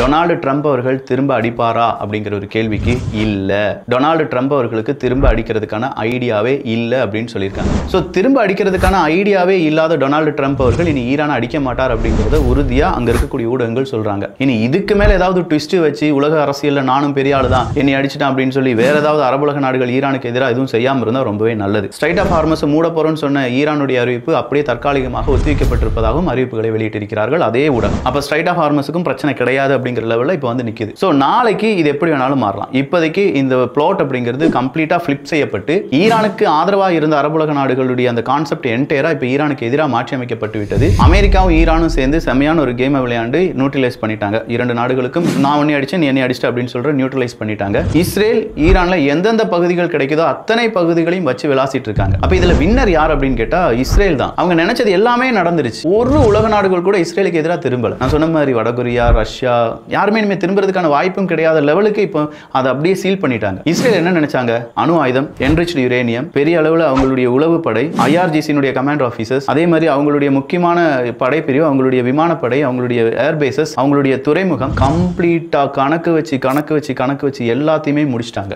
Donald Trump அவர்கள் திரும்ப அடிப்பாரா அப்படிங்கிற ஒரு கேள்விக்கு இல்ல. டொனால்டு ட்ரம்ப் அவர்களுக்கு திரும்ப அடிக்கிறதுக்கான ஐடியாவே இல்ல அப்படின்னு சொல்லியிருக்காங்க. ஸோ திரும்ப அடிக்கிறதுக்கான ஐடியாவே இல்லாத டொனால்டு ட்ரம்ப் அவர்கள் இனி ஈரானை அடிக்க மாட்டார் அப்படிங்கிறத உறுதியா அங்க இருக்கக்கூடிய ஊடகங்கள் சொல்றாங்க. இனி இதுக்கு மேல ஏதாவது ட்விஸ்ட் வச்சு உலக அரசியல்ல நானும் பெரிய ஆளு தான், என்னை அடிச்சிட்டான் அப்படின்னு சொல்லி வேற ஏதாவது அரபுலக நாடுகள் ஈரானுக்கு எதிராக எதுவும் செய்யாம இருந்தா ரொம்பவே நல்லது. ஸ்ட்ரைட் ஆஃப் ஹார்மஸ் மூட போறோம்னு சொன்ன ஈரானுடைய அறிவிப்பு அப்படியே தற்காலிகமாக ஒத்திவைக்கப்பட்டிருப்பதாகவும் அறிவிப்புகளை வெளியிட்டிருக்கிறார்கள் அதே ஊடகம். அப்ப ஸ்ட்ரைட் ஆஃப் ஹார்மஸுக்கும் பிரச்சனை கிடையாது அப்படிங்கிற லெவலில் இப்போ வந்து நிக்குது. ஸோ நாளைக்கு இது எப்படி வேணாலும் மாறலாம். இப்போதைக்கு இந்த பிளாட் அப்படிங்கிறது கம்ப்ளீட்டா ஃபிளிப் செய்யப்பட்டு ஈரானுக்கு ஆதரவாக இருந்த அரபுலக நாடுகளுடைய அந்த கான்செப்ட் என்டையரா இப்போ ஈரானுக்கு எதிராக மாற்றி அமைக்கப்பட்டு விட்டது. அமெரிக்காவும் ஈரானும் சேர்ந்து செம்மையான ஒரு கேமை விளையாண்டு நியூட்ரலைஸ் பண்ணிட்டாங்க. இரண்டு நாடுகளுக்கும் நான் ஒன்னே அடிச்சேன் நீ என்னை அடிச்சிட்ட அப்படின்னு சொல்ற நியூட்ரலைஸ் பண்ணிட்டாங்க. இஸ்ரேல் ஈரான்ல எந்தெந்த பகுதிகள் கிடைக்குதோ அத்தனை பகுதிகளையும் வச்சு விளாசிட்டு இருக்காங்க. அப்ப இதுல வின்னர் யார் அப்படின்னு கேட்டா இஸ்ரேல் தான். அவங்க நினைச்சது எல்லாமே நடந்துருச்சு. ஒரு உலக நாடுகள் கூட இஸ்ரேலுக்கு எதிராக திரும்பல. நான் சொன்ன மாதிரி வடகொரியா, ரஷ்யா யாருமே இனிமே திரும்புறதுக்கான வாய்ப்பும் கிடையாத லெவலுக்கு இப்போ அதை அப்படியே சீல் பண்ணிட்டாங்க. இஸ்ரேல் என்ன நினைச்சாங்க? அணு ஆயுதம், என்ரிச்டு யுரேனியம், பெரிய அளவில் அவங்களுடைய உளவு படை, ஐஆர்ஜிசியினுடைய கமாண்டர் ஆஃபீஸர்ஸ், அதே மாதிரி அவங்களுடைய முக்கியமான படைப்பிரிவு, அவங்களுடைய விமானப்படை, அவங்களுடைய ஏர்பேசஸ், அவங்களுடைய துறைமுகம் கம்ப்ளீட்டா கணக்கு வச்சு எல்லாத்தையுமே முடிச்சிட்டாங்க.